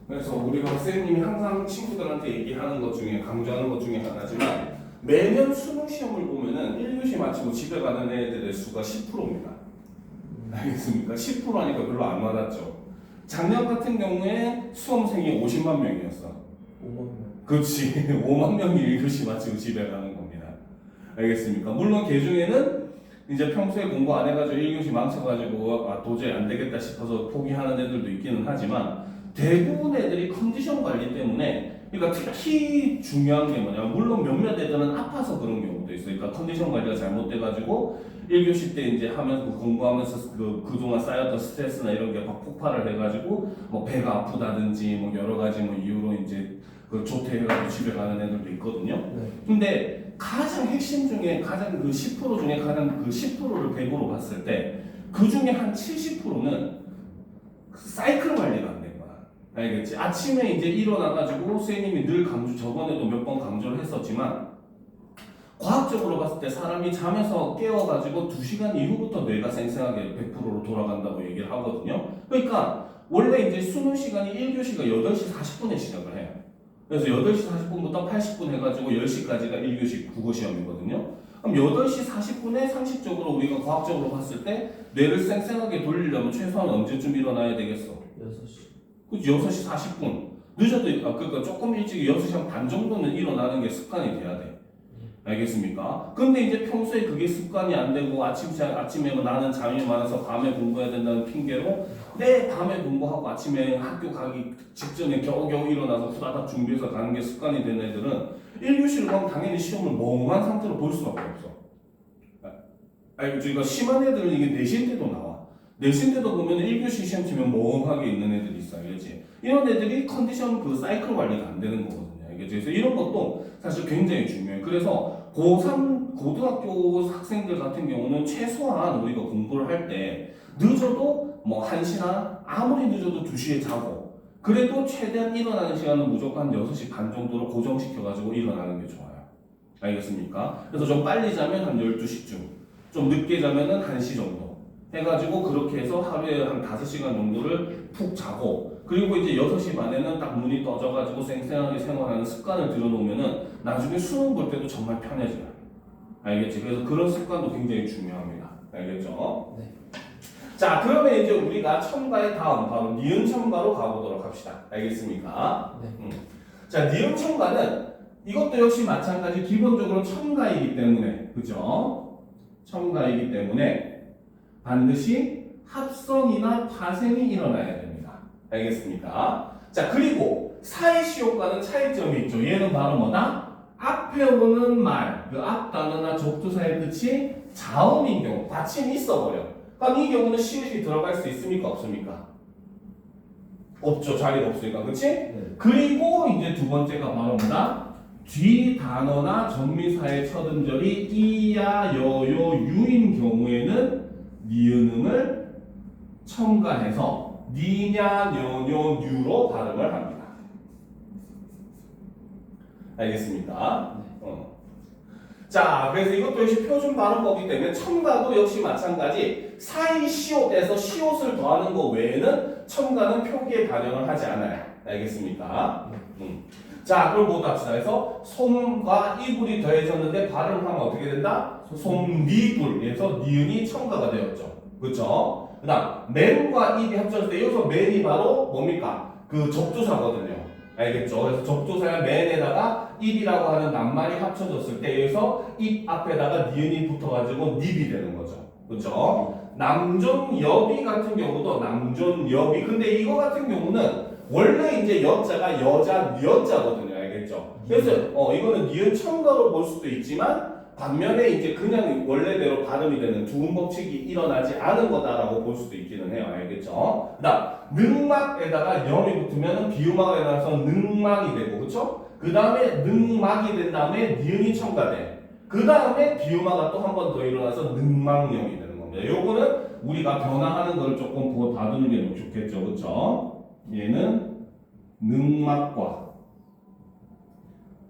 그래서 우리가 선생님이 항상 친구들한테 얘기하는 것 중에 강조하는 것 중에 하나지만 매년 수능 시험을 보면은 1교시 마치고 집에 가는 애들의 수가 10%입니다. 알겠습니까? 10% 하니까 별로 안 많았죠. 작년 같은 경우에 수험생이 50만 명이었어. 5만 명. 그렇지. 5만 명이 1교시 마치고 집에 가는 겁니다. 알겠습니까? 물론 그 중에는 이제 평소에 공부 안 해가지고 1교시 망쳐가지고 도저히 안 되겠다 싶어서 포기하는 애들도 있기는 하지만 대부분 애들이 컨디션 관리 때문에 그러니까 특히 중요한 게 뭐냐면 물론 몇몇 애들은 아파서 그런 경우도 있어요. 그러니까 컨디션 관리가 잘못돼가지고 1교시 때 이제 하면서 공부하면서 그동안 쌓였던 스트레스나 이런 게 막 폭발을 해가지고 뭐 배가 아프다든지 뭐 여러 가지 뭐 이유로 이제 그 조퇴해가지고 집에 가는 애들도 있거든요. 네. 근데 가장 핵심 중에 가장 그 10% 중에 가장 그 10%를 100으로 봤을 때 그 중에 한 70%는 사이클 관리가 안 된 거야. 알겠지? 아침에 이제 일어나가지고 선생님이 늘 강조, 저번에도 몇 번 강조를 했었지만 과학적으로 봤을 때 사람이 잠에서 깨어가지고 2시간 이후부터 뇌가 생생하게 100%로 돌아간다고 얘기를 하거든요. 그러니까 원래 이제 수능 시간이 1교시가 8시 40분에 시작을 해요. 그래서 8시 40분부터 80분 해가지고 10시까지가 1교시 국어 시험이거든요. 그럼 8시 40분에 상식적으로 우리가 과학적으로 봤을 때 뇌를 쌩쌩하게 돌리려면 최소한 언제쯤 일어나야 되겠어? 6시. 그치, 6시 40분. 늦어도, 그러니까 조금 일찍 6시 한 반 정도는 일어나는 게 습관이 돼야 돼. 알겠습니까? 근데 이제 평소에 그게 습관이 안 되고 아침에 나는 잠이 많아서 밤에 공부해야 된다는 핑계로 내 밤에 공부하고 아침에 학교 가기 직전에 겨우겨우 일어나서 후다닥 준비해서 가는 게 습관이 된 애들은 1교시를 가면 당연히 시험을 멍한 상태로 볼 수밖에 없어. 그러니까 심한 애들은 이게 내신 때도 나와. 내신 때도 보면 1교시 시험 치면 멍하게 있는 애들이 있어. 알겠지? 이런 애들이 컨디션 그 사이클 관리가 안 되는 거거든요. 알겠지? 그래서 이런 것도 사실 굉장히 중요해요. 그래서 고3 고등학교 학생들 같은 경우는 최소한 우리가 공부를 할 때 늦어도 뭐 1시나 아무리 늦어도 2시에 자고 그래도 최대한 일어나는 시간은 무조건 6시 반 정도로 고정시켜가지고 일어나는 게 좋아요. 알겠습니까? 그래서 좀 빨리 자면 한 12시쯤, 좀 늦게 자면은 1시 정도 해가지고 그렇게 해서 하루에 한 5시간 정도를 푹 자고 그리고 이제 6시 반에는 딱 눈이 떠져가지고 쌩쌩하게 생활하는 습관을 들여놓으면은 나중에 수능 볼 때도 정말 편해져요. 알겠지? 그래서 그런 습관도 굉장히 중요합니다. 알겠죠? 네. 자, 그러면 이제 우리가 첨가의 다음 바로 니은 첨가로 가보도록 합시다. 알겠습니까? 네. 자, 니은 첨가는 이것도 역시 마찬가지 기본적으로 첨가이기 때문에 그죠? 첨가이기 때문에 반드시 합성이나 파생이 일어나야 됩니다. 알겠습니까? 자, 그리고 사이시효과는 차이점이 있죠. 얘는 바로 뭐다? 앞에 오는 말, 그 앞 단어나 접두사의 끝이 자음인 경우, 받침이 있어버려. 그럼 이 경우는 시읒이 들어갈 수 있습니까? 없습니까? 없죠. 자리가 없으니까. 그치? 네. 그리고 이제 두 번째가 바로 뭐다? 뒤 단어나 전미사의 첫 음절이 이야, 여요, 유인 경우에는 니은음을 첨가해서 니냐, 녀뇨, 뉴로 발음을 합니다. 알겠습니까? 자, 그래서 이것도 역시 표준 발음법이기 때문에 첨가도 역시 마찬가지 사이시옷에서 시옷을 더하는 것 외에는 첨가는 표기에 반영을 하지 않아요. 알겠습니까? 자, 그럼 뭐도 합시다. 그래서 솜과 이불이 더해졌는데 발음하면 어떻게 된다? 솜니불에서 니은이 첨가가 되었죠. 그렇죠? 그 다음 맨과 입이 합쳐졌을 때 여기서 맨이 바로 뭡니까? 그 접두사거든요. 알겠죠? 그래서 접두사의 맨에다가 입이라고 하는 낱말이 합쳐졌을 때 여기서 입 앞에다가 니은이 붙어가지고 닙이 되는 거죠. 그렇죠? 남존여비 같은 경우도 남존여비. 근데 이거 같은 경우는 원래 이제 여자가 여자 여자거든요. 알겠죠? 그래서 이거는 니은 첨가로 볼 수도 있지만 반면에 이제 그냥 원래대로 발음이 되는 두음 법칙이 일어나지 않은 거다라고 볼 수도 있기는 해요. 알겠죠? 그다음 능막에다가 염이 붙으면 비음화가 일어나서 능막이 되고 그렇죠? 그 다음에 능막이 된 다음에 니은이 첨가돼. 그 다음에 비음화가 또 한 번 더 일어나서 능막염이 되는 겁니다. 요거는 우리가 변화하는 걸 조금 봐두는 게 좋겠죠. 그렇죠? 얘는 능막과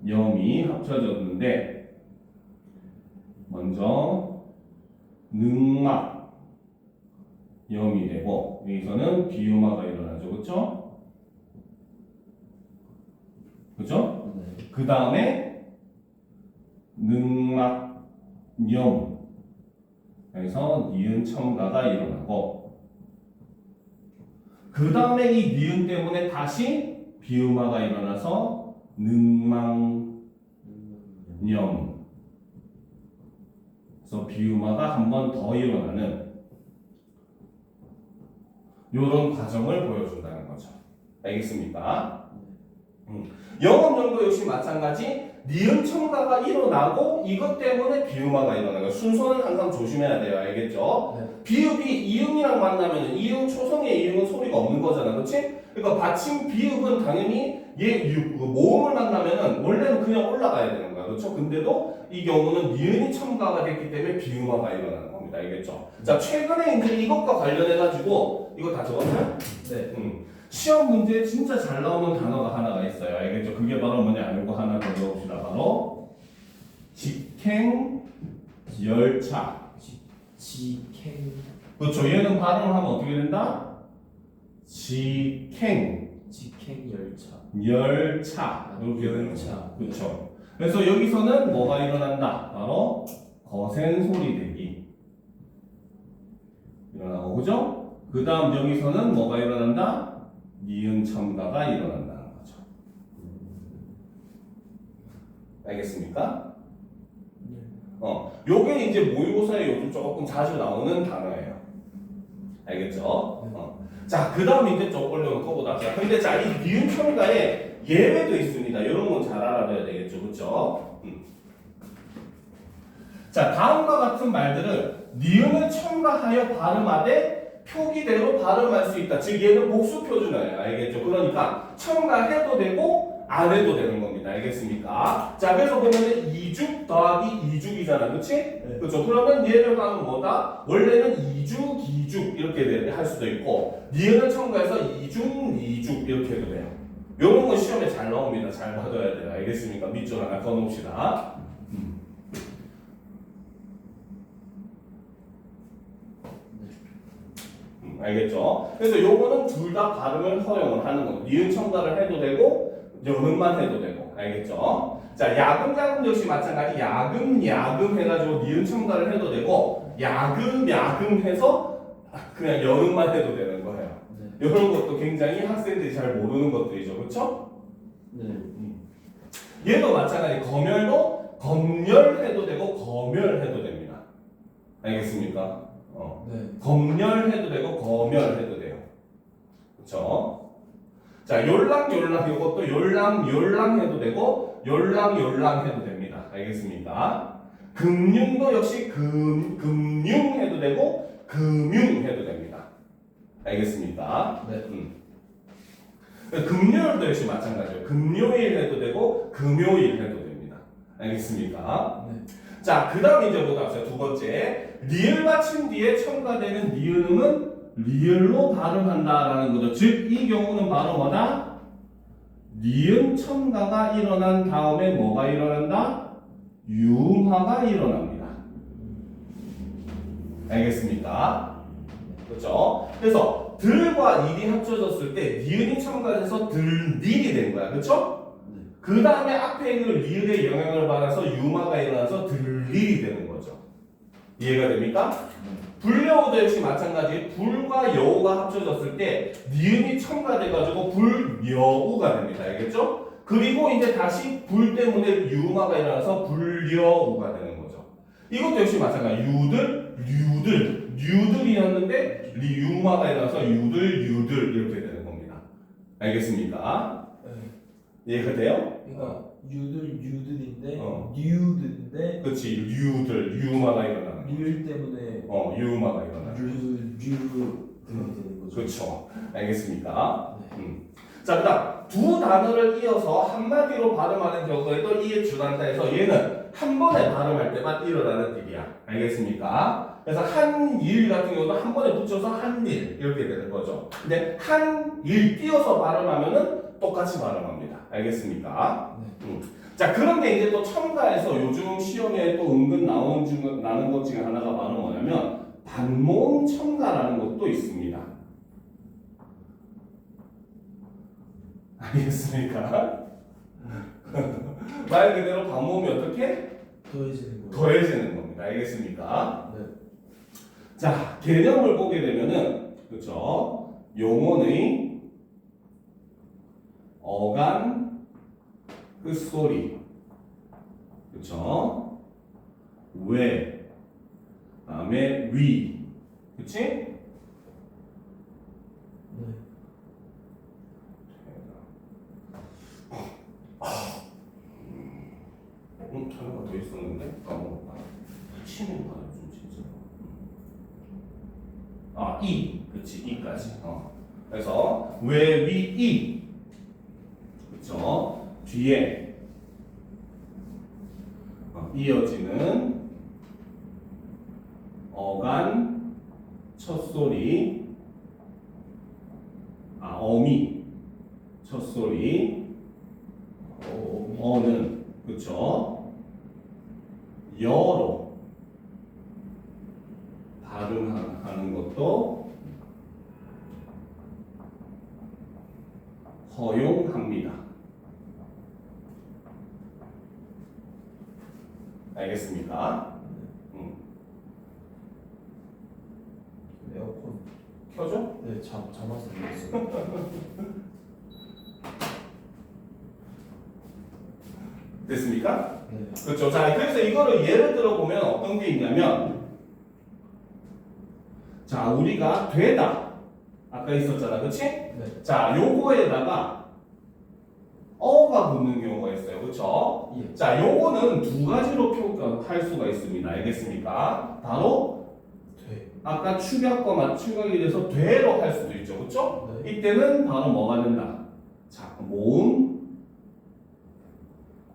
염이 합쳐졌는데 먼저 능막 염이 되고 여기서는 비음화가 일어나죠. 그렇죠? 그 다음에 능막염 그래서 니은 첨가가 일어나고 그 다음에 이 니은 때문에 다시 비음화가 일어나서 능망염 그래서 비음화가 한 번 더 일어나는 이런 과정을 보여준다는 거죠. 알겠습니까? 영업용도 역시 마찬가지 니은 첨가가 일어나고 이것 때문에 비음화가 일어나요. 순서는 항상 조심해야 돼요. 알겠죠? 네. 비읍이 이응이랑 만나면 이응 초성의 이응은 소리가 없는 거잖아. 그렇지? 그러니까 받침 비읍은 당연히 모음을 만나면은 원래는 그냥 올라가야 되는 거야. 그렇죠? 근데도 이 경우는 니은이 첨가가 됐기 때문에 비음화가 일어나는 겁니다. 알겠죠? 자, 최근에 이제 이것과 관련해 가지고 이거 다 적었어요? 네. 시험 문제에 진짜 잘 나오는 단어가 하나가 있어요. 알겠죠? 그게 바로 뭐냐? 이거 하나 더 배워봅시다. 바로 직행 열차. 직행. 그렇죠. 얘는 발음을 하면 어떻게 된다? 직행 열차. 열차 이렇게 되는 열차. 거죠. 그렇죠. 그래서 여기서는 뭐가 일어난다? 바로 거센 소리 대기 일어나고 그죠? 그 다음 여기서는 뭐가 일어난다? 니은 첨가가 일어난다는 거죠. 알겠습니까? 요게 이제 모의고사에 요즘 조금 자주 나오는 단어예요. 알겠죠? 자, 그 다음 이제 좀 올려놓고 보다. 자, 근데 자, 이 니은 첨가에 예외도 있습니다. 이런 건 잘 알아둬야 되겠죠. 그쵸? 자, 다음과 같은 말들은 니은을 첨가하여 발음하되 표기대로 발음할 수 있다. 즉 얘는 복수 표준어예요. 알겠죠? 그러니까 첨가해도 되고 안 해도 되는 겁니다. 알겠습니까? 자, 그래서 보면은 이죽 더하기 이죽이잖아. 그치? 네. 그렇죠? 그러면 얘를 가면 뭐다? 원래는 이죽, 이죽 이렇게 할 수도 있고 니은을 첨가해서 이중, 이죽 이렇게 해도 돼요. 요런 건 시험에 잘 나옵니다. 잘 받아야 돼요. 알겠습니까? 밑줄 하나 꺼놓읍시다. 알겠죠? 그래서 요거는 둘 다 발음을 허용을 하는 거예요. 니은 첨가를 해도 되고 여음만 해도 되고. 알겠죠? 자, 야금, 야금 역시 마찬가지. 야금, 야금 해가지고 니은 첨가를 해도 되고 야금, 야금 해서 그냥 여음만 해도 되는 거예요. 네. 이런 것도 굉장히 학생들이 잘 모르는 것들이죠. 그렇죠? 네. 얘도 마찬가지. 검열도 검열해도 되고 검열해도 됩니다. 알겠습니까? 네. 검열해도 되고 검열해도 돼요. 그렇죠? 자, yor랑 이것도 yor랑 해도 되고 yor랑 해도 됩니다. 알겠습니까? 금융도 역시 금융 해도 되고 금융 해도 됩니다. 알겠습니까? 네. 금요일도 역시 마찬가지예요. 금요일 해도 되고 금요일 해도 됩니다. 알겠습니까? 네. 자, 그 다음 이제 보다 보세요. 두 번째. 리을 받침 뒤에 첨가되는 니은음은 리을로 발음한다라는 거죠. 즉, 이 경우는 바로 뭐다? 니은 첨가가 일어난 다음에 뭐가 일어난다? 융화가 일어납니다. 알겠습니까? 그렇죠? 그래서 들과 일이 합쳐졌을 때 니은이 첨가돼서 들릴이 된 거야. 그렇죠? 그 다음에 앞에 있는 리을의 영향을 받아서 유마가 일어나서 들릴이 되는 거죠. 이해가 됩니까? 불여우도 역시 마찬가지. 불과 여우가 합쳐졌을 때 니은이 첨가돼가지고 불여우가 됩니다. 알겠죠? 그리고 이제 다시 불 때문에 유마가 일어나서 불여우가 되는 거죠. 이것도 역시 마찬가지. 유들이었는데 유마가 일어나서 유들 이렇게 되는 겁니다. 알겠습니까? 네. 이해가 돼요? 그러니까 유들인데 어. 뉴드인데 그렇지. 유마가 일어나는 거죠. 뉴 때문에 유마가 일어나는 되는 거죠. 그렇죠. 알겠습니까? 네. 자, 그다음 두 단어를 이어서 한마디로 발음하는 경우에도 이 주단타에서 얘는 한 번에 발음할 때만 일어나는 일이야. 알겠습니까? 그래서 한일 같은 경우도 한 번에 붙여서 한일 이렇게 되는 거죠. 근데 한일 띄어서 발음하면은 똑같이 발음합니다. 알겠습니까? 네. 자, 그런데 이제 또 첨가에서 요즘 시험에 또 은근 나는 것 중에 하나가 바로 뭐냐면 반모음 첨가라는 것도 있습니다. 알겠습니까? 말 그대로 반모음이 어떻게? 더해지는 거예요. 더해지는 겁니다. 알겠습니까? 네. 자, 개념을 보게 되면은, 그쵸? 용언의 어간 끝소리. 그쵸? 왜, 다음에 위. 그치? 네. 하나가 더 있었는데 까먹었다. 치는 거야 좀 진짜. 아, 이, 그렇지, 이까지. 그래서 왜, 위, 이, 그렇죠? 뒤에 이어지는 어간 첫소리, 어미 첫소리, 어는 그렇죠? 여로 발음하는 것도 허용합니다. 알겠습니까? 에어컨. 켜줘? 네, 잠아서 있어요. 됐습니까? 네. 그렇죠. 자, 그래서 이거를 예를 들어 보면 어떤 게 있냐면, 자, 우리가 되다. 아까 있었잖아, 그렇지? 네. 자, 요거에다가 어가 붙는 경우가 있어요, 그렇죠? 예. 자, 요거는 두 가지로 표현할 수가 있습니다. 알겠습니까? 바로 돼. 아까 축약과 맞축약이 돼서 되로 할 수도 있죠, 그렇죠? 네. 이때는 바로 뭐가 된다? 자, 모음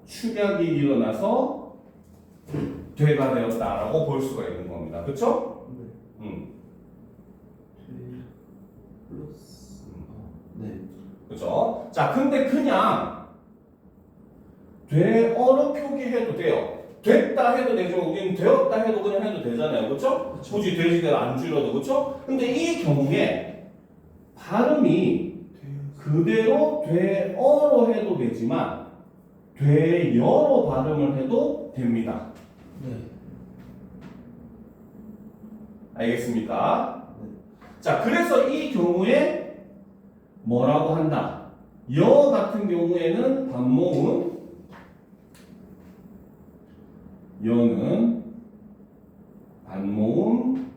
축약이 일어나서 되가 되었다라고 볼 수가 있는 겁니다. 그렇죠? 네. 돼. 플러스. 네. 그렇죠? 자, 근데 그냥 되어로 표기해도 돼요. 됐다 해도 되죠. 우리는 되었다 해도 그냥 해도 되잖아요. 그렇죠? 그쵸. 굳이 돼지대로 안 줄여도 그렇죠? 근데 이 경우에 발음이 그대로 되어로 해도 되지만 되여로 발음을 해도 됩니다. 네. 알겠습니까? 네. 자, 그래서 이 경우에 뭐라고 한다? 여 같은 경우에는 반모음 여는 반모음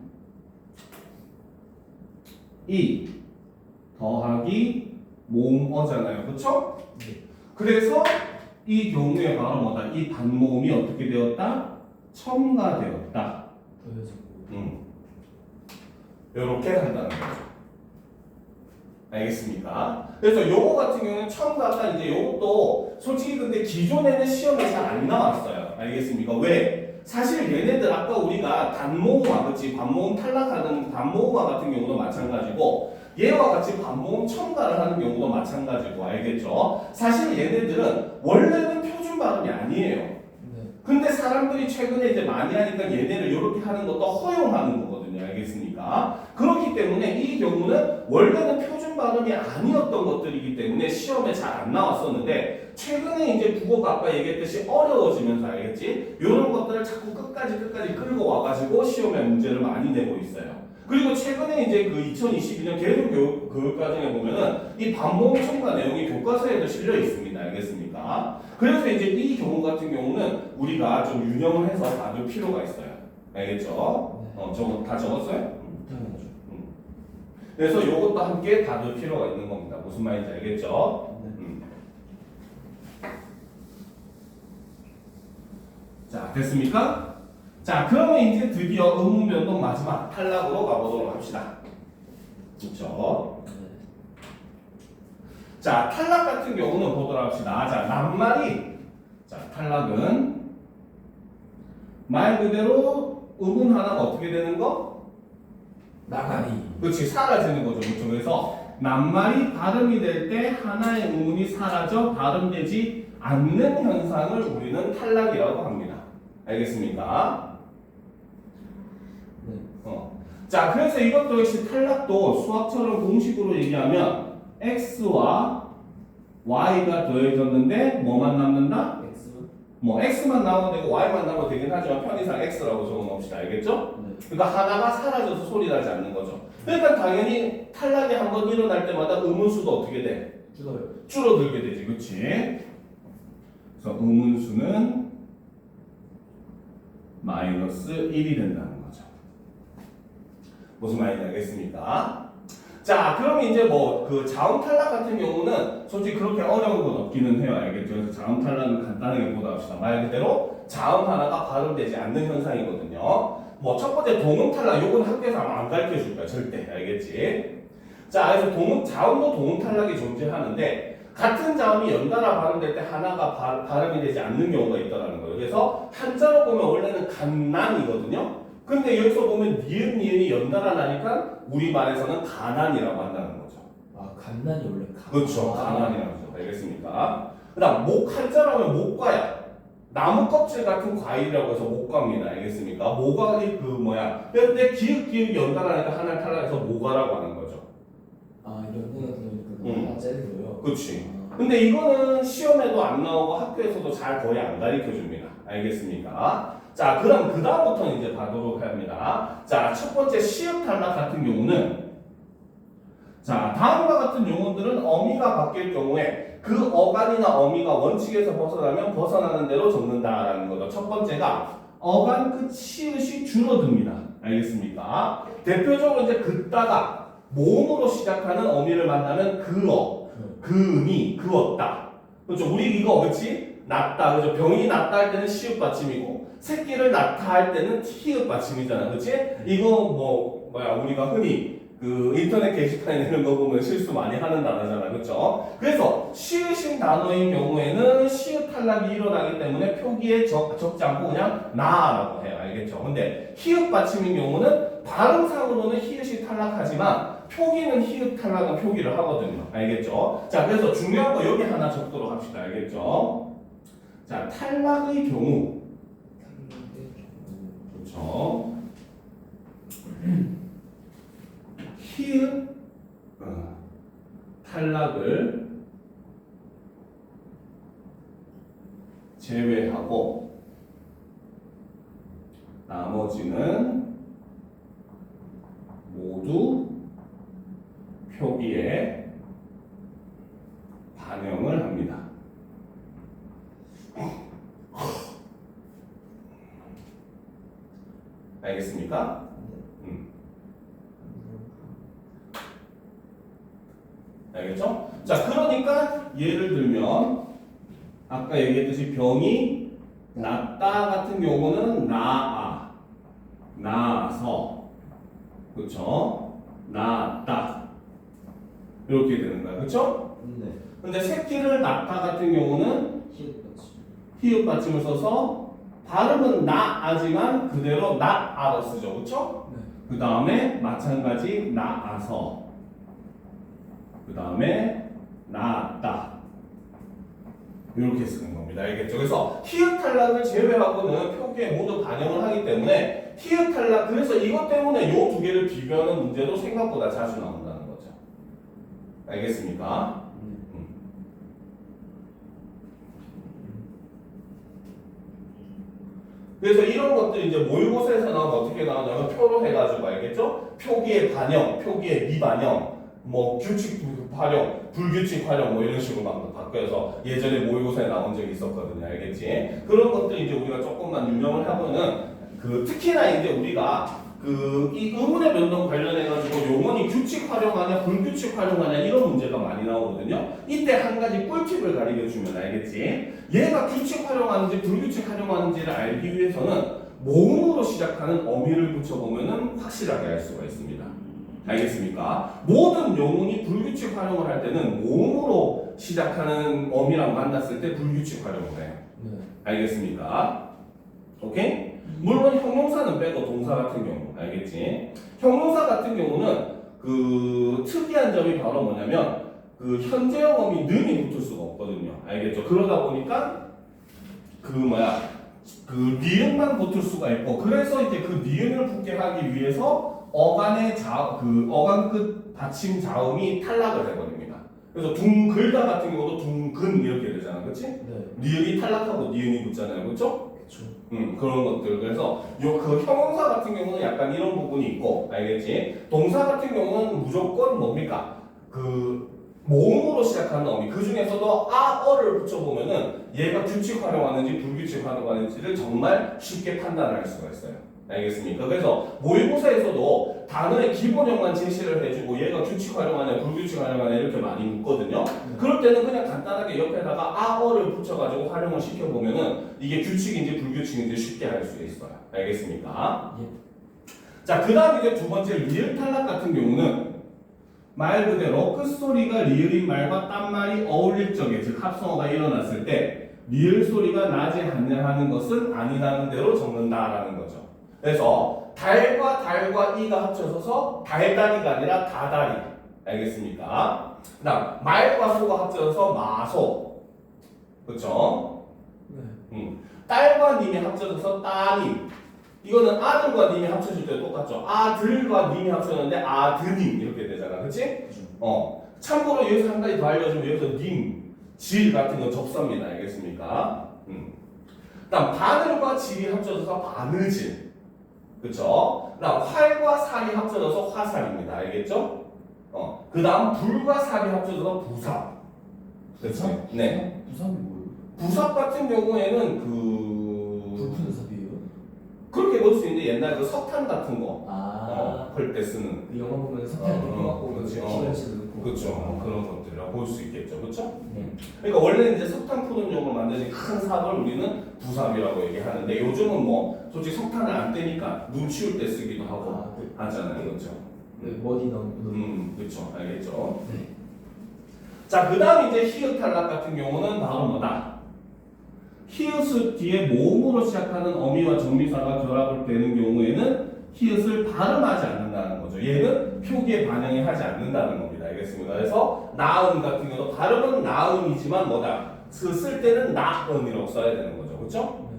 이 더하기 모음 어잖아요. 그렇죠? 네. 그래서 이 경우에 바로 뭐다? 이 반모음이 어떻게 되었다? 첨가되었다. 더해지고. 이렇게 한다는 거죠. 알겠습니까? 그래서 요거 같은 경우는 첨가가 이제 요것도 솔직히 근데 기존에는 시험에 잘 안 나왔어요. 알겠습니까? 왜? 사실 얘네들 아까 우리가 단모음화, 그치? 반모음 탈락하는 단모음화 같은 경우도 마찬가지고 얘와 같이 반모음 첨가를 하는 경우도 마찬가지고 알겠죠? 사실 얘네들은 원래는 표준 발음이 아니에요. 네. 근데 사람들이 최근에 이제 많이 하니까 얘네를 이렇게 하는 것도 허용하는 거거든요. 알겠습니까? 그렇기 때문에 이 경우는 원래는 표준 발음이 아니었던 것들이기 때문에 시험에 잘 안 나왔었는데 최근에 이제 국어가 아까 얘기했듯이 어려워지면서 알겠지? 이런 것들을 자꾸 끝까지 끌고 와가지고 시험에 문제를 많이 내고 있어요. 그리고 최근에 이제 그 2022년 계속 교육과정에 보면은 이 반모음 첨가 내용이 교과서에도 실려 있습니다. 알겠습니까? 그래서 이제 이 경우 같은 경우는 우리가 좀 유념을 해서 봐줄 필요가 있어요. 알겠죠? 저거 다 적었어요? 당연하죠. 그래서 이것도 함께 봐줄 필요가 있는 겁니다. 무슨 말인지 알겠죠? 네. 자, 됐습니까? 자, 그러면 이제 드디어 의문 변동 마지막 탈락으로 가보도록 합시다. 그렇죠? 네. 자, 탈락 같은 경우는 보도록 합시다. 자, 낱말이 자, 탈락은 말 그대로 의문 하나가 어떻게 되는 거? 나가리. 그렇지, 사라지는 거죠. 그렇죠? 그래서 낱말이 발음이 될 때 하나의 의문이 사라져 발음되지 않는 현상을 우리는 탈락이라고 합니다. 알겠습니까? 네. 자, 그래서 이것도 역시 탈락도 수학처럼 공식으로 얘기하면 x와 y가 더해졌는데 뭐만 남는다? X는 뭐 x만 나오면 되고 y만 나오면 되긴 하지만 편의상 x라고 적어놓읍시다. 알겠죠? 네. 그러니까 하나가 사라져서 소리 나지 않는 거죠. 그러니까 당연히 탈락이 한번 일어날 때마다 의문수도 어떻게 돼? 줄어요. 줄어들게 되지, 그치? 그래서 의문수는 마이너스 1이 된다는 거죠. 무슨 말인지 알겠습니까? 자, 그럼 이제 뭐 그 자음 탈락 같은 경우는 솔직히 그렇게 어려운 건 없기는 해요. 알겠죠? 그래서 자음 탈락은 간단하게 보다 합시다. 말 그대로 자음 하나가 발음되지 않는 현상이거든요. 뭐 첫 번째 동음 탈락, 요건 학교에서 아마 안 가르쳐 줄 거야, 절대. 알겠지? 자, 그래서 자음도 동음 탈락이 존재하는데 같은 자음이 연달아 발음될 때 하나가 발음이 되지 않는 경우가 있다는 거예요. 그래서 한자로 보면 원래는 간난이거든요. 근데 여기서 보면 니은 니은이 연달아 나니까 우리말에서는 가난이라고 한다는 거죠. 아, 갓난이 원래 그렇죠. 가난이라고 하죠. 알겠습니까? 그다음 목 한자라면 목과야. 나무 껍질 같은 과일이라고 해서 목과입니다. 알겠습니까? 모과이 그 뭐야? 근데 기읍 연달아니까 하나를 탈락해서 모과라고 하는 거죠. 아, 연대가 들어오니까 응. 하나 째는 거예요? 그렇지. 아, 근데 이거는 시험에도 안 나오고 학교에서도 잘 거의 안 가르쳐 줍니다. 알겠습니까? 자, 그럼 그 다음부터는 이제 봐도록 합니다. 자, 첫 번째 시읍 탈락 같은 경우는 자, 다음과 같은 용어들은 어미가 바뀔 경우에 그 어간이나 어미가 원칙에서 벗어나면 벗어나는 대로 적는다라는 거죠. 첫 번째가 어간 끝 시읒이 줄어듭니다. 알겠습니까? 대표적으로 이제 긋다가 모음으로 시작하는 어미를 만나면 그어, 그음이 그었다. 그렇죠? 우리 이거 그렇지? 낳다, 그죠? 병이 낳다 할 때는 시읒 받침이고 새끼를 낳다 할 때는 히읗 받침이잖아, 그렇지? 이거 우리가 흔히 그 인터넷 게시판에 내는 거 보면 실수 많이 하는 단어잖아, 그렇죠? 그래서 시읒인 단어인 경우에는 시읒 탈락이 일어나기 때문에 표기에 적지 않고 그냥 나라고 해요, 알겠죠? 근데 히읗 받침인 경우는 발음상으로는 히읗이 탈락하지만 표기는 히읗 탈락은 표기를 하거든요, 알겠죠? 자, 그래서 중요한 거 여기 하나 적도록 합시다, 알겠죠? 자, 탈락의 경우, 그렇죠? 히읗 탈락을 제외하고 나머지는 모두 표기에 반영을 합니다. 알겠습니까? 알겠죠? 자, 그러니까 예를 들면 아까 얘기했듯이 병이 낫다 같은 경우는 나아서, 그렇죠? 나았다 이렇게 되는 거야, 그렇죠? 네. 근데 새끼를 낳다 같은 경우는 히읗 받침을 써서 발음은 나아지만 그대로 나아로 쓰죠, 그렇죠? 네. 그 다음에 마찬가지 나아서. 그 다음에 나았다 이렇게 쓰는 겁니다. 알겠죠? 그래서 히읗 탈락을 제외하고는 표기에 모두 반영을 하기 때문에 히읗 탈락, 그래서 이것 때문에 이 두 개를 비교하는 문제도 생각보다 자주 나온다는 거죠. 알겠습니까? 그래서 이런 것들이 이제 모의고사에서 나오면 어떻게 나오냐면 표로 해가지고, 알겠죠? 표기의 반영, 표기의 미반영, 뭐 규칙 활용, 불규칙 활용 뭐 이런 식으로 막 바뀌어서 예전에 모의고사에 나온 적이 있었거든요, 알겠지? 그런 것들 이제 우리가 조금만 유념을 하면은 특히나 이제 우리가 이 의문의 변동 관련해 가지고 용언이 규칙 활용하냐 불규칙 활용하냐 이런 문제가 많이 나오거든요. 이때 한 가지 꿀팁을 가르쳐 주면 알겠지? 얘가 규칙 활용하는지 불규칙 활용하는지를 알기 위해서는 모음으로 시작하는 어미를 붙여보면은 확실하게 알 수가 있습니다. 알겠습니까? 모든 영문이 불규칙 활용을 할 때는 모음으로 시작하는 어미랑 만났을 때 불규칙 활용을 해요. 네. 알겠습니까? 오케이? 물론 형용사는 빼고 동사 같은 경우, 알겠지? 형용사 같은 경우는 특이한 점이 바로 뭐냐면 현재형 어미 는이 붙을 수가 없거든요. 알겠죠? 그러다 보니까 니은만 붙을 수가 있고, 그래서 이제 그 니은을 붙게 하기 위해서 어간의 어간 끝 받침 자음이 탈락을 해버립니다. 그래서 둥글다 같은 경우도 둥근 이렇게 되잖아, 그렇지? 네. 니은이 탈락하고 니은이 붙잖아요, 그렇죠? 그쵸. 그런 것들. 그래서 요 그 형용사 같은 경우는 약간 이런 부분이 있고, 알겠지? 동사 같은 경우는 무조건 뭡니까? 그 모음으로 시작하는 어미. 그 중에서도 아어를 붙여보면은 얘가 규칙 활용하는지 불규칙 활용하는지를 정말 쉽게 판단할 수가 있어요. 알겠습니까? 그래서 모의고사에서도 단어의 기본형만 제시를 해주고 얘가 규칙 활용하냐 불규칙 활용하냐 이렇게 많이 묻거든요. 그럴 때는 그냥 간단하게 옆에다가 아어를 붙여가지고 활용을 시켜보면은 이게 규칙인지 불규칙인지 쉽게 알 수 있어요. 알겠습니까? 예. 자, 그 다음 이제 두 번째 리을 탈락 같은 경우는 말 그대로 끝소리가 리을인 말과 딴말이 어울릴 적에 즉 합성어가 일어났을 때 리을 소리가 나지 않냐 하는 것은 아니라는 대로 적는다라는 거죠. 그래서 달과 이가 합쳐져서 달다리가 아니라 다다리. 알겠습니까? 그 다음 말과 소가 합쳐져서 마소. 그렇죠? 네. 딸과 님이 합쳐져서 따님. 이거는 아들과 님이 합쳐질 때 똑같죠. 아들과 님이 합쳐졌는데 아드님 이렇게 되잖아. 그렇지? 참고로 여기서 한 가지 더 알려주면 여기서 님, 질 같은 건 접수입니다. 알겠습니까? 그다음 바늘과 질이 합쳐져서 바느질. 그쵸? 그다음 활과 살이 합쳐져서 화살입니다. 알겠죠? 그다음 불과 살이 합쳐져서 부삽. 그렇죠? 네. 부삽이 뭐예요? 부삽 같은 경우에는 불푸는 삽이에요? 그렇게 볼 수 있는데 옛날 그 석탄 같은 거 펄 때 쓰는 그 영화 보면 석탄 이렇게 껴갖고 그렇지. 기관실 넣고 그렇죠. 그런 것들이라고 볼 수 있겠죠. 그렇죠? 네. 그러니까 원래는 이제 석탄 푸는 용으로 만드는 큰 삽을 우리는 부삽이라고 얘기하는데 요즘은 뭐 솔직히 석탄을 안 떼니까 눈 치울 때 쓰기도 하고 하잖아요. 그렇죠? 머리 넣는 그렇죠. 알겠죠? 네. 자, 그 다음 이제 히읗 탈락 같은 경우는 바로 뭐다? 히읗 뒤에 모음으로 시작하는 어미와 정미사가 결합을 되는 경우에는 히읗을 발음하지 않는다는 거죠. 얘는 표기에 반영이 하지 않는다는 겁니다. 알겠습니까? 그래서 나은 같은 경우도 발음은 나은이지만 뭐다? 쓸 때는 나은이라고 써야 되는 거죠. 그렇죠?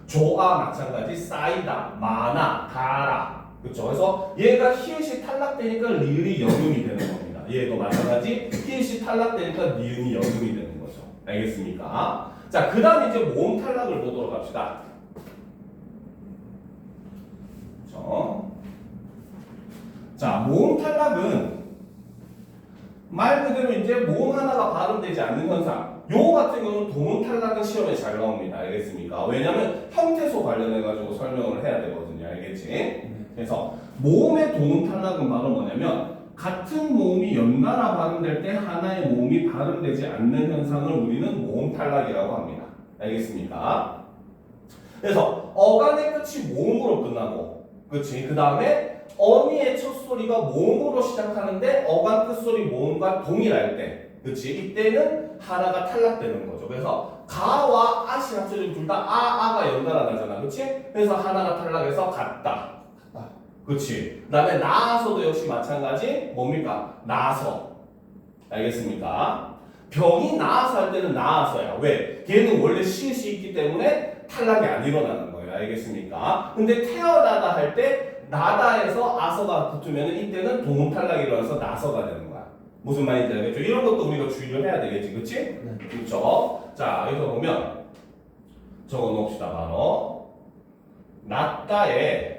조아 마찬가지, 쌓이다, 많아, 가라. 그렇죠? 그래서 얘가 히읗이 탈락되니까 리을이 영음이 되는 겁니다. 얘도 마찬가지 히읗이 탈락되니까 니은이 영음이 되는 거죠. 알겠습니까? 자, 그 다음 이제 모음 탈락을 보도록 합시다. 자, 모음 탈락은 말 그대로 이제 모음 하나가 발음되지 않는 현상. 요거 같은 경우는 도문 탈락은 시험에 잘 나옵니다. 알겠습니까? 왜냐면 형태소 관련해가지고 설명을 해야 되거든요. 알겠지? 그래서 모음의 도문 탈락은 바로 뭐냐면 같은 모음이 연달아 발음될 때 하나의 모음이 발음되지 않는 현상을 우리는 모음 탈락이라고 합니다. 알겠습니까? 그래서 어간의 끝이 모음으로 끝나고, 그렇지? 그 다음에 어미의 첫 소리가 모음으로 시작하는데 어간 끝소리 모음과 동일할 때, 그렇지? 이때는 하나가 탈락되는 거죠. 그래서 가와 아시 합쳐진 둘 다 아가 연달아 나잖아, 그렇지? 그래서 하나가 탈락해서 같다. 그렇지. 그 다음에 나아서도 역시 마찬가지. 뭡니까? 나서. 알겠습니까? 병이 나아서 할 때는 나아서야. 왜? 걔는 원래 시읒이 있기 때문에 탈락이 안 일어나는 거예요. 알겠습니까? 근데 태어나다 할 때 나다에서 아서가 붙으면 이때는 동음 탈락이 일어나서 나서가 되는 거야. 무슨 말인지 알겠죠? 이런 것도 우리가 주의를 해야 되겠지. 그치? 네. 그렇죠? 자, 여기서 보면 적어 놓읍시다. 바로 낫다에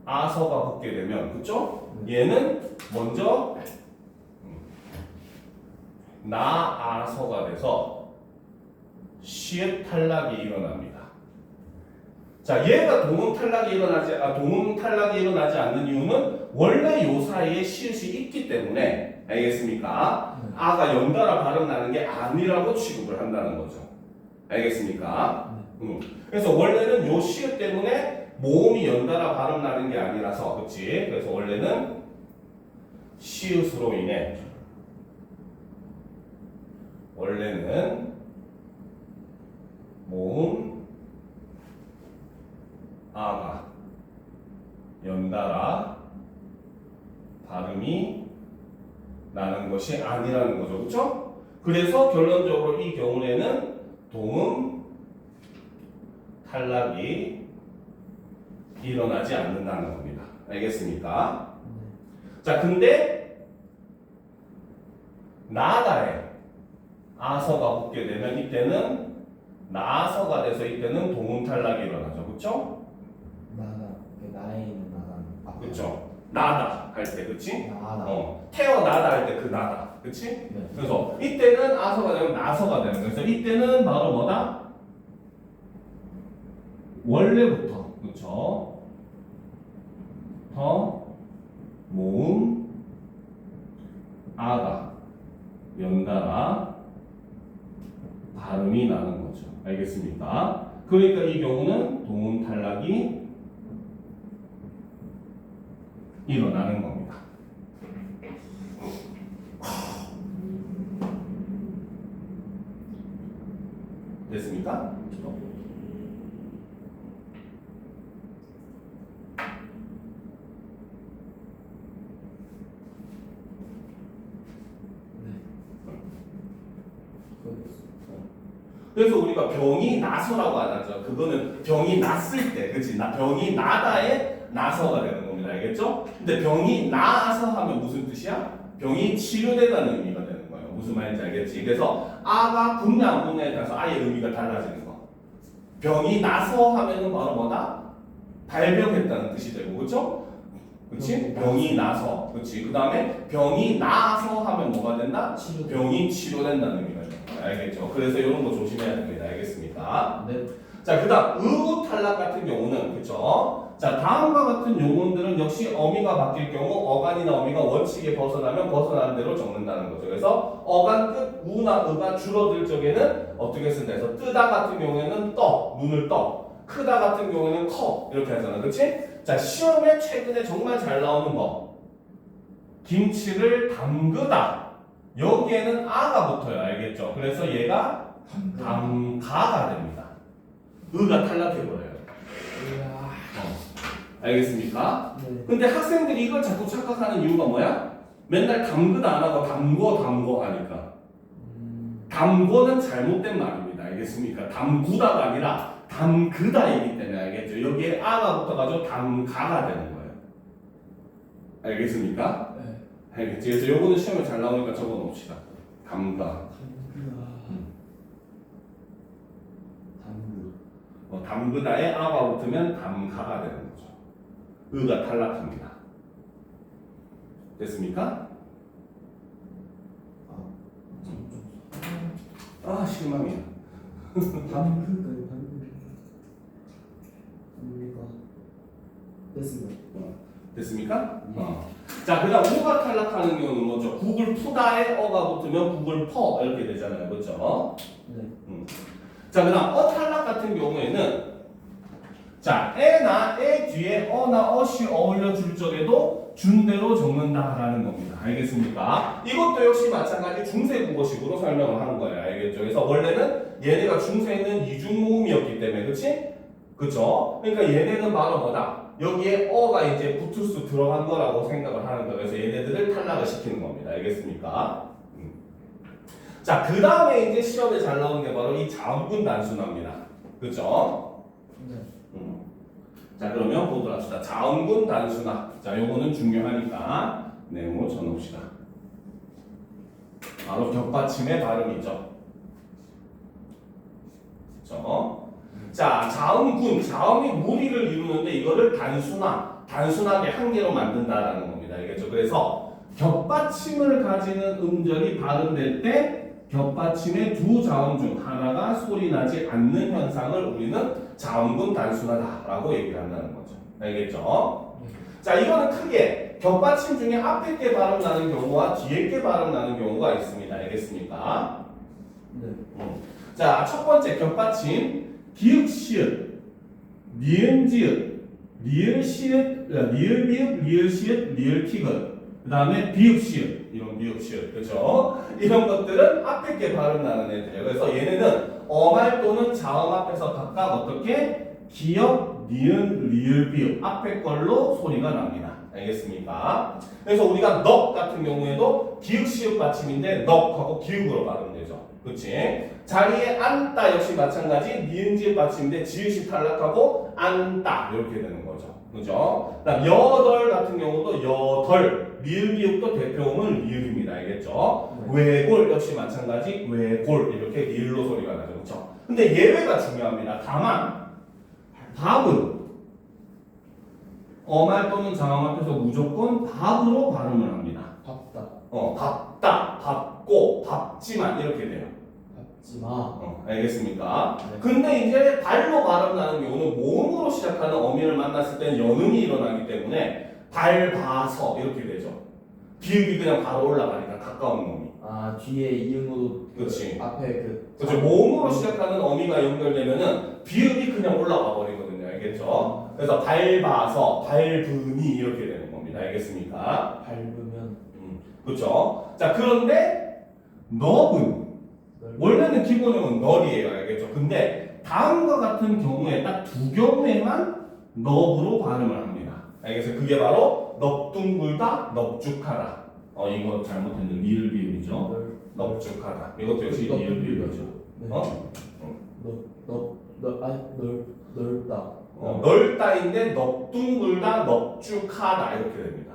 아서가 붙게 되면, 그쵸? 얘는 먼저 나아서가 돼서 시읒 탈락이 일어납니다. 자, 얘가 동음 탈락이 일어나지 않는 이유는 원래 요 사이에 시읒이 있기 때문에, 알겠습니까? 아가 연달아 발음 나는 게 아니라고 취급을 한다는 거죠. 알겠습니까? 그래서 원래는 요 시읒 때문에 모음이 연달아 발음 나는 게 아니라서, 그치? 그래서 원래는 시읒으로 인해 원래는 모음 아가 연달아 발음이 나는 것이 아니라는 거죠. 그쵸? 그래서 결론적으로 이 경우에는 동음 탈락이 일어나지 않는다는 겁니다. 알겠습니까? 자, 근데 나다에 아서가 붙게 되면 이때는 나서가 돼서 이때는 동음 탈락이 일어나죠. 그렇죠? 나에 있는 나다. 그렇죠. 나다 할 때, 그렇지? 나다. 태어나다 할 때 그 나다, 그렇지? 네. 그래서 이때는 아서가 되면 나서가 되는 거예요. 그래서 이때는 바로 뭐다? 원래부터, 그렇죠? 더 모음 아가 연달아 발음이 나는 거죠. 알겠습니까? 그러니까 이 경우는 동음 탈락이 일어나는 겁니다. 됐습니까? 그래서 우리가 병이 나서라고 안 하죠. 그거는 병이 났을 때, 그치? 병이 나다에 나서가 되는 겁니다. 알겠죠? 근데 병이 나서 하면 무슨 뜻이야? 병이 치료되다는 의미가 되는 거예요. 무슨 말인지 알겠지? 그래서 아가 붙냐 안 붙냐에 따라서 아예 의미가 달라지는 거. 병이 나서 하면은 바로 뭐다? 발병했다는 뜻이 되고, 그쵸? 그치? 병이 나서. 그치? 그 다음에 병이 나서 하면 뭐가 된다? 병이 치료된다는 의미가 된다. 알겠죠? 그래서 이런 거 조심해야 됩니다. 알겠습니까? 네. 자, 그 다음 의우 탈락 같은 경우는 그쵸? 자, 다음과 같은 용언들은 역시 어미가 바뀔 경우 어간이나 어미가 원칙에 벗어나면 벗어나는 대로 적는다는 거죠. 그래서 어간 끝 우나 의가 줄어들 적에는 어떻게 쓴다 해서 뜨다 같은 경우에는 떠, 눈을 떠. 크다 같은 경우에는 커. 이렇게 하잖아. 그치? 자, 시험에 최근에 정말 잘 나오는 거. 김치를 담그다. 여기에는 아가 붙어요. 알겠죠? 그래서 얘가 담가가 됩니다. 의가 탈락해버려요. 알겠습니까? 네. 근데 학생들이 이걸 자꾸 착각하는 이유가 뭐야? 맨날 담그다 안 하고 담궈 하니까. 담궈는 잘못된 말입니다. 알겠습니까? 담구다가 아니라 담그다이기 때문에 알겠죠? 여기에 아가 붙어가지고 담가가 되는 거예요. 알겠습니까? 네. 알겠지? 그래서 요거는 시험에 잘 나오니까 적어 놓읍시다. 담가. 담그다에 아가 붙으면 담가가 되는 거죠. 의가 탈락합니다. 됐습니까? 아, 실망이야. 됐습니까? 자, 그 다음 우가 탈락하는 경우는 뭐죠? 국을 푸다에 어가 붙으면 국을 퍼 이렇게 되잖아요. 그렇죠? 네. 자, 그 다음 어 탈락 같은 경우에는 자, 에나 에 뒤에 어나 어시 어울려 줄 적에도 준대로 적는다라는 겁니다. 알겠습니까? 이것도 역시 마찬가지 중세국어식으로 설명을 하는 거예요. 알겠죠? 그래서 원래는 얘네가 중세는 이중모음이었기 때문에, 그치? 그쵸? 그러니까 얘네는 바로 뭐다? 여기에 어가 이제 붙을 수 들어간 거라고 생각을 하는 거예요. 그래서 얘네들을 탈락을 시키는 겁니다. 알겠습니까? 자, 그 다음에 이제 시험에 잘 나오는 게 바로 이 자음군 단순화입니다. 그쵸? 네. 자, 그러면 보도록 합시다. 자음군 단순화. 자, 요거는 중요하니까 내용을 쳐놓읍시다. 바로 겹받침의 발음이죠. 그쵸? 자, 자음군, 자음이 무리를 이루는데 이거를 단순하게 한 개로 만든다라는 겁니다. 알겠죠? 그래서 겹받침을 가지는 음절이 발음될 때 겹받침의 두 자음 중 하나가 소리 나지 않는 현상을 우리는 자음군 단순하다라고 얘기를 한다는 거죠. 알겠죠? 자, 이거는 크게 겹받침 중에 앞에 게 발음 나는 경우와 뒤에 게 발음 나는 경우가 있습니다. 알겠습니까? 네. 자, 첫 번째 겹받침 기역 시읒, 니은 지읒, 리을 시읒, 리을 비읍, 리을 시읒, 리을 티귿. 그 다음에 비읍 시읒, 이런 비읍 시읒, 그렇죠? 이런 것들은 앞에 게 발음 나는 애들이에요. 그래서 얘네는 어말 또는 자음 앞에서 각각 어떻게 기역, 니은, 리을, 비읍 앞에 걸로 소리가 납니다. 알겠습니까? 그래서 우리가 넉 같은 경우에도 기역 시읒 받침인데 넉하고 기역으로 발음되죠. 그렇지? 자리에 앉다 역시 마찬가지 니은 지읒 받침인데 지읒이 탈락하고 앉다 이렇게 되는 거죠. 그죠? 그다음 여덟 같은 경우도 여덜, 리을 비읍도 대표음은 리을입니다. 알겠죠? 네. 외골 역시 마찬가지 외골 이렇게 리을로 소리가 나죠. 그렇죠? 근데 예외가 중요합니다. 다만 밥은 어말 또는 장음 앞에서 무조건 밥으로 발음을 합니다. 밥다. 밥다, 밥고, 밥지만 이렇게 돼요. 밥지마. 알겠습니까? 네. 근데 이제 발로 발음 나는 경우는 모음으로 시작하는 어미를 만났을 때는 연음이 일어나기 때문에 발바서 이렇게 되죠. 비읍이 그냥 바로 올라가니까 가까운 놈이. 아 뒤에 이응으로 그렇지. 앞에 그 그렇죠. 모음으로 시작하는 어미가 연결되면은 비읍이 그냥 올라가 버리거든요. 알겠죠? 그래서 발바서, 발분이 이렇게 되는 겁니다. 알겠습니까? 밟으면 그렇죠. 자, 그런데 넙은 원래는 기본형은 널이에요. 알겠죠? 근데 다음과 같은 경우에 딱 두 경우에만 넙으로 발음을 합니다. 알겠어요? 그게 바로 넙둥글다, 넙죽하다. 이거 잘못했는데 리을 비읍이죠. 넙죽하다. 이것도 역시 리을 비읍이죠. 네. 넓다. 넓다인데 넙둥글다, 넙죽하다 이렇게 됩니다.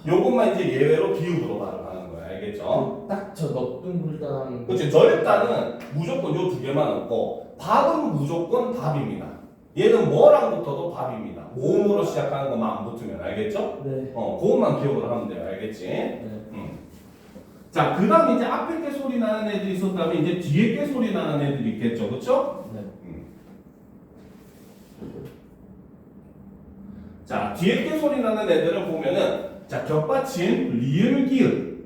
요것만 이제 예외로 비읍으로 발음하는 거예요. 알겠죠? 딱저 넙둥글다는 그렇지. 넓다는 무조건 요 두 개만 없고 밥은 무조건 밥입니다. 얘는 뭐랑 붙어도 밥입니다. 모음으로 시작하는 것만 안 붙으면 알겠죠? 네. 그것만 기억을 하면 돼요. 알겠지? 네. 자, 그 다음 이제 앞에 게 소리 나는 애들이 있었다면 이제 뒤에 게 소리 나는 애들이 있겠죠. 그렇죠? 네. 자, 뒤에 게 소리 나는 애들을 보면은 자, 겹받침 리을 기읍,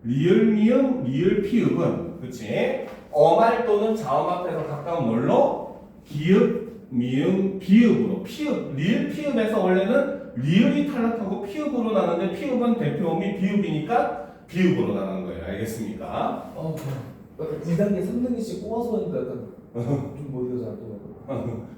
리을 미음, 리을 피읍은 그치? 어말 또는 자음 앞에서 가까운 뭘로? 기읍, 미음, 비읍으로 피읍, 리을 피읍에서 원래는 리을이 탈락하고 피읍으로 나는데 피읍은 대표음이 비읍이니까 비읍으로 나는 거예요. 알겠습니까? 약간 2단계, 3단계씩 꼬아서 하니까 약간 좀 머리가 잘 떠요.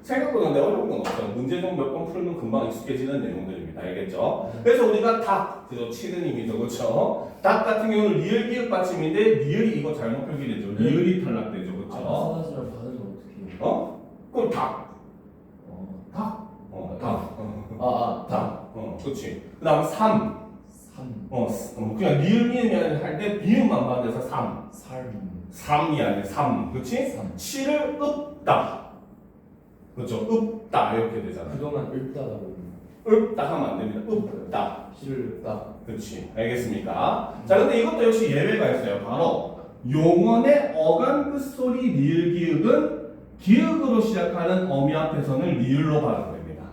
생각보다 근데 어려운 건 없어요. 문제 좀 몇 번 풀면 금방 익숙해지는 내용들입니다. 알겠죠? 그래서 우리가 닭, 그죠? 치는 힘이죠. 그렇죠? 닭 같은 경우는 리을 기읍 받침인데 리을이 이거 잘못 표기되죠. 리을이 탈락되죠. 그렇죠? 아사라지랑 발음을 어떻게 해요? 그럼 닭. 닭? 닭. 닭. 그렇지. 그다음 삼. 삼. 그냥 리을 미음이 할 때 비음만 받아서 삼. 삼이 아니라 삼. 그렇지? 삼. 치를 읍다. 그렇죠? 읍다 이렇게 되잖아. 그동안 읊다라고 읍다 하면 안 됩니다. 읍다. 시를 읊다. 그렇지. 알겠습니까? 자, 근데 이것도 역시 예외가 있어요. 바로 용언의 어간 끝소리 리을 기읍은 기읍으로 시작하는 어미 앞에서는 리을로 발음됩니다.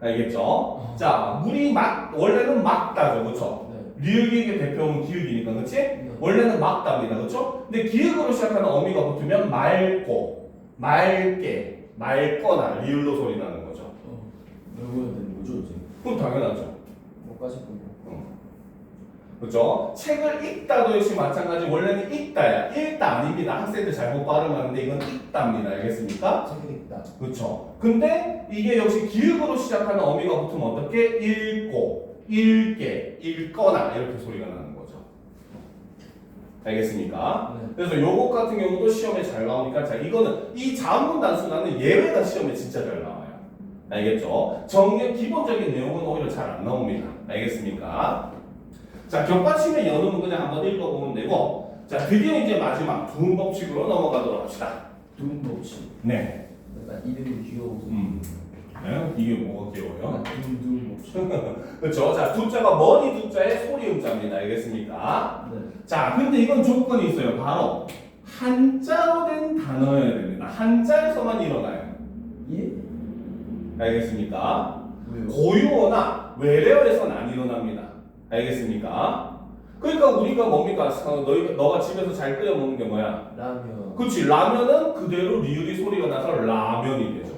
알겠죠? 자, 물이 원래는 막다죠. 그렇죠? 네. 리을 기읍의 대표음은 기읍이니까. 그렇지? 원래는 막답니다. 그렇죠? 근데 기읍으로 시작하는 어미가 붙으면 맑고, 맑게, 맑거나 리을로 소리 나는 거죠. 외워야 되는 거죠 이제? 그럼 당연하죠. 뭐까지 보고. 그렇죠? 책을 읽다도 역시 마찬가지. 원래는 읽다야. 읽다 아닙니다. 학생들 잘못 발음하는데 이건 읽다입니다. 알겠습니까? 책을 읽다. 그렇죠. 근데 이게 역시 기읍으로 시작하는 어미가 붙으면 어떻게? 읽고, 읽게, 읽거나 이렇게 소리가 나는 거죠. 알겠습니까? 네. 그래서 요것 같은 경우도 시험에 잘 나오니까 자, 이거는 이 자음문 단수나는 예외가 시험에 진짜 잘 나와요. 알겠죠? 정의 기본적인 내용은 오히려 잘 안 나옵니다. 알겠습니까? 자, 겹받침의 연음은 그냥 한번 읽어보면 되고, 자, 드디어 이제 마지막 두음 법칙으로 넘어가도록 합시다. 두음 법칙. 네. 약간 이름이 귀여워서. 네? 이게 뭐가 귀여워요? 두음 법칙. 그렇죠? 자, 두자가 머리 두자의 소리 음자입니다. 알겠습니까? 네. 자, 근데 이건 조건이 있어요. 바로 한자로 된 단어여야 됩니다. 한자에서만 일어나요. 예? 알겠습니까? 왜요? 고유어나 외래어에서는 안 일어납니다. 알겠습니까? 그러니까 우리가 뭡니까? 너가 집에서 잘 끓여 먹는 게 뭐야? 라면. 그렇지. 라면은 그대로 리을이 소리가 나서 라면이 되죠.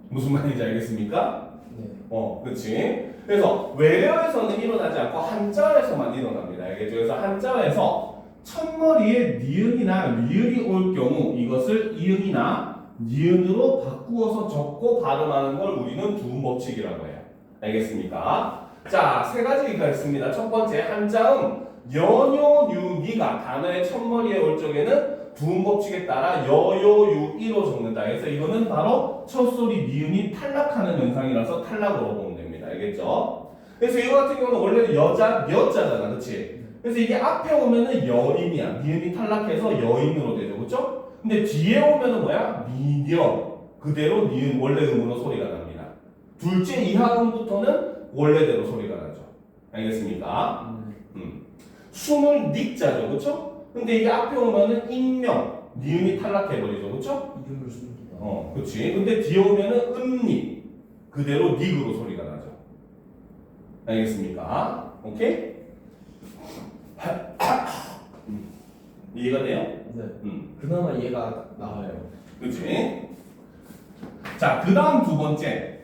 무슨 말인지 알겠습니까? 네. 그렇지. 그래서 외래어에서는 일어나지 않고 한자어에서만 일어납니다. 알겠죠? 그래서 한자어에서 첫머리에 니은이나 리을이 올 경우 이것을 이응이나 니은으로 바꾸어서 적고 발음하는 걸 우리는 두음 법칙이라고 해요. 알겠습니까? 자, 세 가지가 있습니다. 첫 번째, 한자음 연요, 뉴, 니가 단어의 첫머리에 올 적에는 두음 법칙에 따라 여요유이로 적는다. 그래서 이거는 바로 첫 소리 니은이 탈락하는 현상이라서 탈락으로 보면 됩니다. 알겠죠? 그래서 이거 같은 경우는 원래는 여자 여자잖아, 그렇지? 그래서 이게 앞에 오면은 여인이야. 니은이 탈락해서 여인으로 되죠, 그렇죠? 근데 뒤에 오면은 뭐야? 미녀. 그대로 니은 원래 음으로 소리가 납니다. 둘째 이하음부터는 원래대로 소리가 나죠. 알겠습니까? 숨을 닉자죠, 그렇죠? 근데 이게 앞에 오면은 익명, 니은이 탈락해버리죠, 그렇죠? 이름을 숨기다. 그렇지. 근데 뒤에 오면은 음닉, 그대로 닉으로 소리가 나죠. 알겠습니까? 오케이? 이해가 돼요? 네. 그나마 얘가 나와요. 그렇지? 자, 그 다음 두 번째.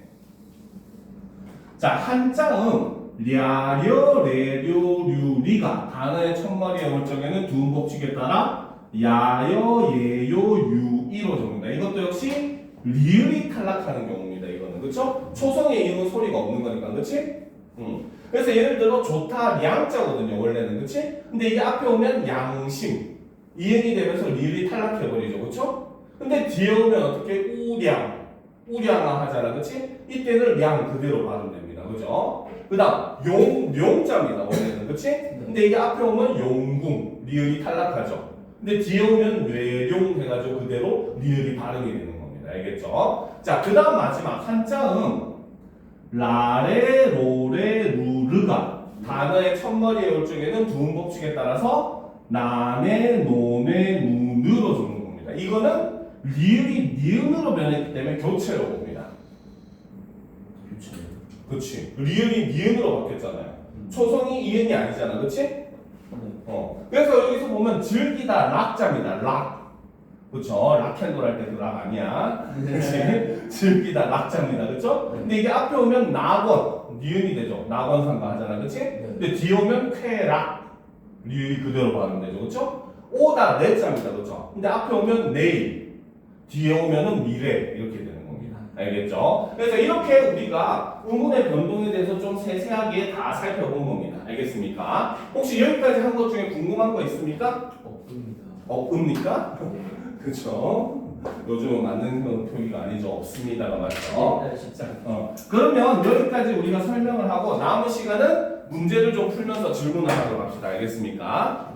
자, 한자음 랴려 레료 류리가 단어의 첫마디의 어물적에는 두음 법칙에 따라 야여 예요 유이로 적는다. 이것도 역시 리을이 탈락하는 경우입니다. 이거는 그렇죠? 초성에 이은 소리가 없는 거니까 그렇지? 그래서 예를 들어 좋다 양자거든요. 원래는 그렇지? 근데 이게 앞에 오면 양심 이응이 되면서 리을이 탈락해 버리죠. 그렇죠? 근데 뒤에 오면 어떻게 우량아 하잖아. 그렇지? 이때는 량 그대로 발음됩니다. 그죠? 그 다음 용자입니다. 원래는 그치? 근데 이게 앞에 오면 용궁 리을이 탈락하죠. 근데 뒤에 오면 뇌룡 해가지고 그대로 리을이 발음이 되는 겁니다. 알겠죠? 자, 그 다음 마지막 한자음 라레 로레 루르가 단어의 첫머리에 올 적에는 두음 법칙에 따라서 나네 노네 누느로 적는 겁니다. 이거는 리을이 니은으로 변했기 때문에 교체로 봅니다. 그렇지. 리을이 니은으로 바뀌었잖아요. 초성이 이은이 아니잖아, 그렇지? 그래서 여기서 보면 즐기다 락자입니다. 락, 그렇죠? 락앤롤 할 때 그 락 아니야, 그렇지? 즐기다 락자입니다, 그렇죠? 근데 이게 앞에 오면 낙원, 니은이 되죠. 낙원상가 하잖아, 그렇지? 근데 뒤에 오면 쾌락, 리을이 그대로 발음되죠, 그렇죠? 오다 내자입니다, 그렇죠? 근데 앞에 오면 내일, 뒤에 오면은 미래 이렇게 되는 겁니다. 알겠죠? 그래서 이렇게 우리가 음운의 변동에 대해서 좀 세세하게 다 살펴본 겁니다. 알겠습니까? 혹시 여기까지 한 것 중에 궁금한 거 있습니까? 없습니까? 그렇죠? 요즘은 맞는 표기가 아니죠. 없습니다가 맞죠? 그러면 여기까지 우리가 설명을 하고 남은 시간은 문제를 좀 풀면서 질문을 하도록 합시다. 알겠습니까?